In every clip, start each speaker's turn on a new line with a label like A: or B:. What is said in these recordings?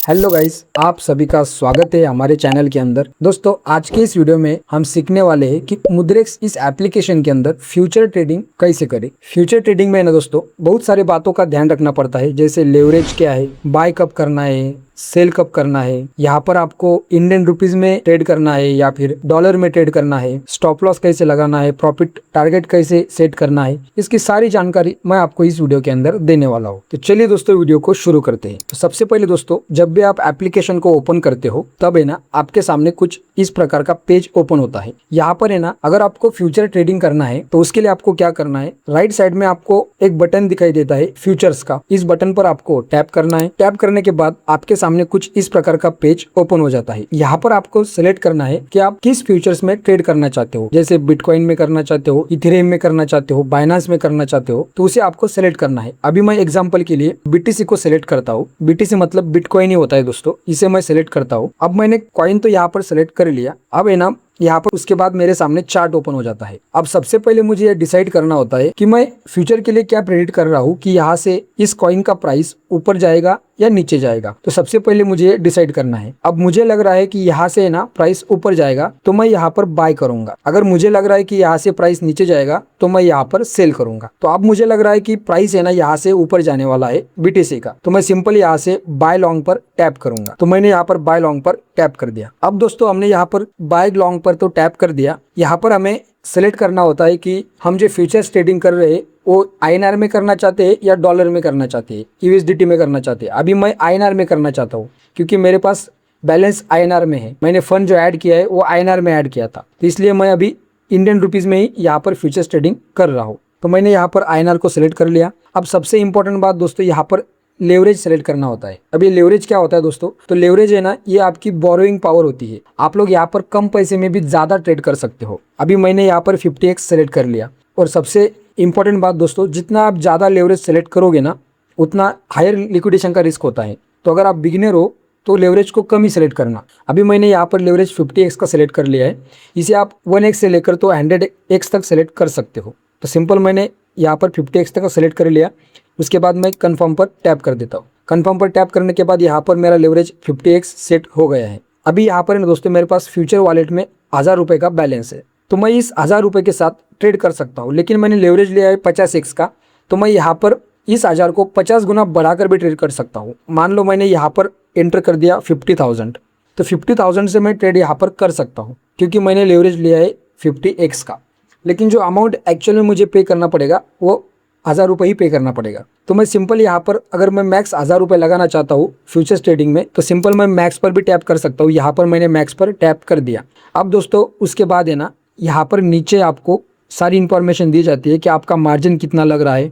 A: Hello guys, आप सभी का स्वागत है हमारे चैनल के अंदर। दोस्तों, आज के इस वीडियो में हम सीखने वाले हैं कि मुद्रेक्स इस एप्लीकेशन के अंदर फ्यूचर ट्रेडिंग कैसे करें। फ्यूचर ट्रेडिंग में ना दोस्तों बहुत सारी बातों का ध्यान रखना पड़ता है, जैसे लेवरेज क्या है, बाय कब करना है, सेल कब करना है, यहाँ पर आपको इंडियन रुपीज में ट्रेड करना है या फिर डॉलर में ट्रेड करना है, स्टॉप लॉस कैसे लगाना है, प्रॉफिट टारगेट कैसे सेट करना है, इसकी सारी जानकारी मैं आपको इस वीडियो के अंदर देने वाला हूँ। तो चलिए दोस्तों वीडियो को शुरू करते हैं। तो सबसे पहले दोस्तों, जब भी आप एप्लीकेशन को ओपन करते हो तब है ना आपके सामने कुछ इस प्रकार का पेज ओपन होता है। यहाँ पर है ना अगर आपको फ्यूचर ट्रेडिंग करना है तो उसके लिए आपको क्या करना है, राइट साइड में आपको एक बटन दिखाई देता है फ्यूचर्स का। इस बटन पर आपको टैप करना है। टैप करने के बाद आपके सामने कुछ इस प्रकार का पेज ओपन हो जाता है। यहाँ पर आपको सिलेक्ट करना है कि आप किस फ्यूचर्स में ट्रेड करना चाहते हो, जैसे बिटकॉइन में करना चाहते हो, इथेरियम में करना चाहते हो, बाइनेंस में करना चाहते हो, तो उसे आपको सिलेक्ट करना है। अभी मैं एग्जांपल के लिए बीटीसी को सिलेक्ट करता हूँ। बीटीसी मतलब बिटकॉइन ही होता है दोस्तों, इसे मैं सिलेक्ट करता हूँ। अब मैंने कॉइन तो यहाँ पर सिलेक्ट कर लिया। अब है ना यहाँ पर उसके बाद मेरे सामने चार्ट ओपन हो जाता है। अब सबसे पहले मुझे ये डिसाइड करना होता है कि मैं फ्यूचर के लिए क्या प्रेडिक्ट कर रहा हूँ कि यहाँ से इस कॉइन का प्राइस ऊपर जाएगा या नीचे जाएगा। तो सबसे पहले मुझे डिसाइड करना है। अब मुझे लग रहा है कि यहाँ से ना प्राइस ऊपर जाएगा तो मैं यहाँ पर बाय करूंगा। अगर मुझे लग रहा है कि यहाँ से प्राइस नीचे जाएगा तो मैं यहाँ पर सेल करूंगा। तो अब मुझे लग रहा है कि प्राइस है ना यहाँ से ऊपर जाने वाला है बीटीसी का, तो मैं सिंपल यहाँ से बाय लॉन्ग पर टैप करूंगा। तो मैंने यहाँ पर बाय लॉन्ग पर टैप कर दिया। अब दोस्तों हमने यहाँ पर बाय लॉन्ग पर तो टैप कर दिया। यहाँ पर हमें सेलेक्ट करना होता है कि हम जो फ्यूचर्स ट्रेडिंग कर रहे हैं वो आईएनआर में करना चाहते हैं या डॉलर में करना चाहते हैं, यूएसडीटी में करना चाहते हैं। अभी मैं आईएनआर में करना चाहता हूँ क्योंकि मेरे पास बैलेंस आईएनआर में है। मैंने फंड जो ऐड किया है वो आईएनआर में ऐड किया था, तो इसलिए मैं अभी इंडियन रुपीज में ही यहाँ पर फ्यूचर्स ट्रेडिंग कर रहा हूँ। तो मैंने यहाँ पर आईएनआर को सिलेक्ट कर लिया। अब सबसे इंपॉर्टेंट बात दोस्तों, यहाँ पर लेवरेज सेलेक्ट करना होता है। अब ये लेवरेज क्या होता है दोस्तों, तो लेवरेज है ना ये आपकी बोरोइंग पावर होती है। आप लोग यहाँ पर कम पैसे में भी ज्यादा ट्रेड कर सकते हो। अभी मैंने यहाँ पर 50x सेलेक्ट कर लिया। और सबसे इंपॉर्टेंट बात दोस्तों, जितना आप ज्यादा लेवरेज सेलेक्ट करोगे ना उतना हायर लिक्विडेशन का रिस्क होता है। तो अगर आप बिगिनर हो तो लेवरेज को कम ही सेलेक्ट करना। अभी मैंने यहाँ पर लेवरेज 50x का सेलेक्ट कर लिया है। इसे आप 1x से लेकर तो 100x तक सेलेक्ट कर सकते हो। तो सिंपल मैंने यहाँ पर 50x तक सेलेक्ट कर लिया। उसके बाद मैं कन्फर्म पर टैप कर देता हूँ। कन्फर्म पर टैप करने के बाद यहाँ पर मेरा लेवरेज 50x सेट हो गया है। अभी यहाँ पर दोस्तों मेरे पास फ्यूचर वॉलेट में 1000 रुपये का बैलेंस है, तो मैं इस 1000 रुपये के साथ ट्रेड कर सकता हूँ। लेकिन मैंने लेवरेज लिया है 50x का, तो मैं यहाँ पर इस 1000 को 50 गुना बढ़ाकर भी ट्रेड कर सकता हूँ। मान लो मैंने यहाँ पर एंटर कर दिया 50,000, तो 50,000 से मैं ट्रेड यहाँ पर कर सकता हूँ क्योंकि मैंने लेवरेज लिया है 50x का। लेकिन जो अमाउंट एक्चुअल में मुझे पे करना पड़ेगा वो 1000 रुपये ही पे करना पड़ेगा। तो मैं सिंपल यहाँ पर अगर मैं मैक्स 1000 रुपये लगाना चाहता हूँ फ्यूचर्स ट्रेडिंग में, तो सिंपल मैं मैक्स पर भी टैप कर सकता हूँ। यहाँ पर मैंने मैक्स पर टैप कर दिया। अब दोस्तों उसके बाद है ना यहाँ पर नीचे आपको सारी इन्फॉर्मेशन दी जाती है कि आपका मार्जिन कितना लग रहा है,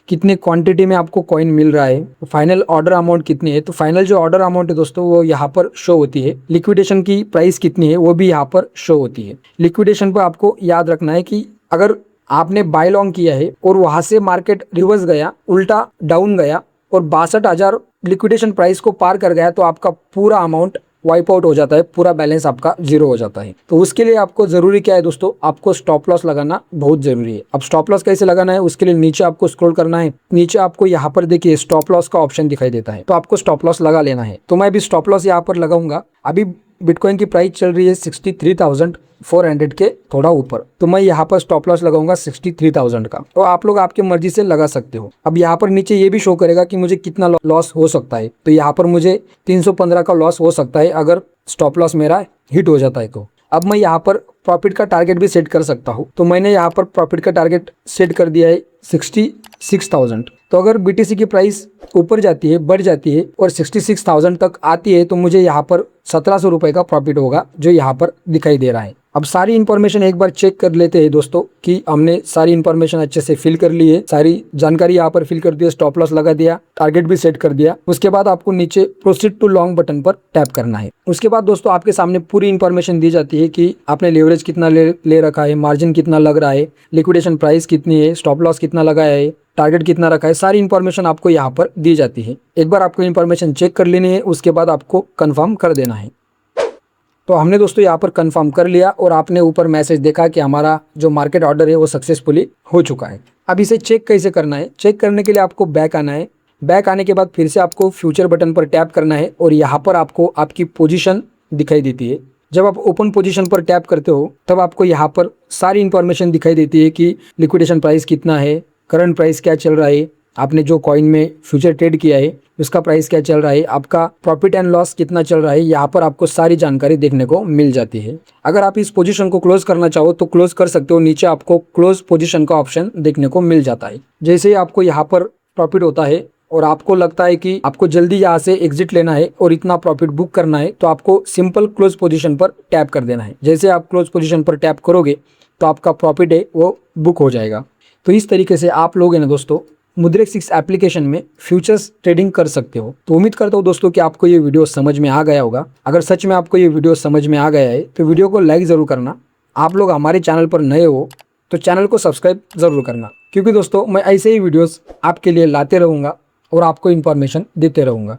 A: कितने क्वांटिटी में आपको कॉइन मिल रहा है, फाइनल ऑर्डर अमाउंट कितनी है। तो फाइनल जो ऑर्डर अमाउंट है दोस्तों वो यहाँ पर शो होती है। लिक्विडेशन की प्राइस कितनी है वो भी यहाँ पर शो होती है। लिक्विडेशन पर आपको याद रखना है कि अगर आपने बाय लॉन्ग किया है और वहां से मार्केट रिवर्स गया, उल्टा डाउन गया और 62,000 लिक्विडेशन प्राइस को पार कर गया तो आपका पूरा अमाउंट वाइप आउट हो जाता है, पूरा बैलेंस आपका जीरो हो जाता है। तो उसके लिए आपको जरूरी क्या है दोस्तों, आपको स्टॉप लॉस लगाना बहुत जरूरी है। अब स्टॉप लॉस कैसे लगाना है उसके लिए नीचे आपको स्क्रॉल करना है। नीचे आपको यहाँ पर देखिए स्टॉप लॉस का ऑप्शन दिखाई देता है, तो आपको स्टॉप लॉस लगा लेना है। तो मैं अभी स्टॉप लॉस यहाँ पर लगाऊंगा। अभी बिटकॉइन की प्राइस चल रही है 63,400 के थोड़ा ऊपर, तो मैं यहाँ पर स्टॉप लॉस लगाऊंगा 63,000 का। तो आप लोग आपकी मर्जी से लगा सकते हो। अब यहाँ पर नीचे ये भी शो करेगा कि मुझे कितना लॉस हो सकता है। तो यहाँ पर मुझे 315 का लॉस हो सकता है अगर स्टॉप लॉस मेरा हिट हो जाता है। तो अब मैं यहाँ पर प्रॉफिट का टारगेट भी सेट कर सकता हूँ। तो मैंने यहाँ पर प्रॉफिट का टारगेट सेट कर दिया है 66,000। तो अगर बीटीसी की प्राइस ऊपर जाती है, बढ़ जाती है और 66,000 तक आती है तो मुझे यहाँ पर 1700 रुपये का प्रॉफिट होगा जो यहाँ पर दिखाई दे रहा है। अब सारी इन्फॉर्मेशन एक बार चेक कर लेते हैं दोस्तों कि हमने सारी इन्फॉर्मेशन अच्छे से फिल कर ली है, सारी जानकारी यहाँ पर फिल कर दी है, स्टॉप लॉस लगा दिया, टारगेट भी सेट कर दिया। उसके बाद आपको नीचे प्रोसीड टू लॉन्ग बटन पर टैप करना है। उसके बाद दोस्तों आपके सामने पूरी इन्फॉर्मेशन दी जाती है कि आपने लेवरेज कितना ले रखा है, मार्जिन कितना लग रहा है, लिक्विडेशन प्राइस कितनी है, स्टॉप लॉस कितना लगाया है, टारगेट कितना रखा है। सारी इन्फॉर्मेशन आपको यहाँ पर दी जाती है। एक बार आपको इन्फॉर्मेशन चेक कर लेनी है, उसके बाद आपको कंफर्म कर देना है। तो हमने दोस्तों यहाँ पर कंफर्म कर लिया और आपने ऊपर मैसेज देखा कि हमारा जो मार्केट ऑर्डर है वो सक्सेसफुली हो चुका है। अब इसे चेक कैसे करना है, चेक करने के लिए आपको बैक आना है। बैक आने के बाद फिर से आपको फ्यूचर बटन पर टैप करना है और यहाँ पर आपको आपकी पोजीशन दिखाई देती है। जब आप ओपन पोजीशन पर टैप करते हो तब आपको यहाँ पर सारी इंफॉर्मेशन दिखाई देती है कि लिक्विडेशन प्राइस कितना है, करंट प्राइस क्या चल रहा है, आपने जो कॉइन में फ्यूचर ट्रेड किया है उसका प्राइस क्या चल रहा है, आपका प्रॉफिट एंड लॉस कितना चल रहा है। यहाँ पर आपको सारी जानकारी देखने को मिल जाती है। अगर आप इस पोजीशन को क्लोज करना चाहो तो क्लोज कर सकते हो। नीचे आपको क्लोज पोजीशन का ऑप्शन देखने को मिल जाता है। जैसे ही आपको यहाँ पर प्रॉफिट होता है और आपको लगता है कि आपको जल्दी यहाँ से एग्जिट लेना है और इतना प्रॉफिट बुक करना है, तो आपको सिंपल क्लोज पोजीशन पर टैप कर देना है। जैसे आप क्लोज पोजीशन पर टैप करोगे तो आपका प्रॉफिट है वो बुक हो जाएगा। तो इस तरीके से आप लोग है ना दोस्तों मुद्रेक्स इस एप्लीकेशन में फ्यूचर्स ट्रेडिंग कर सकते हो। तो उम्मीद करता हूँ दोस्तों कि आपको ये वीडियो समझ में आ गया होगा। अगर सच में आपको ये वीडियो समझ में आ गया है तो वीडियो को लाइक ज़रूर करना। आप लोग हमारे चैनल पर नए हो तो चैनल को सब्सक्राइब ज़रूर करना, क्योंकि दोस्तों मैं ऐसे ही वीडियोस आपके लिए लाते रहूँगा और आपको इन्फॉर्मेशन देते रहूँगा।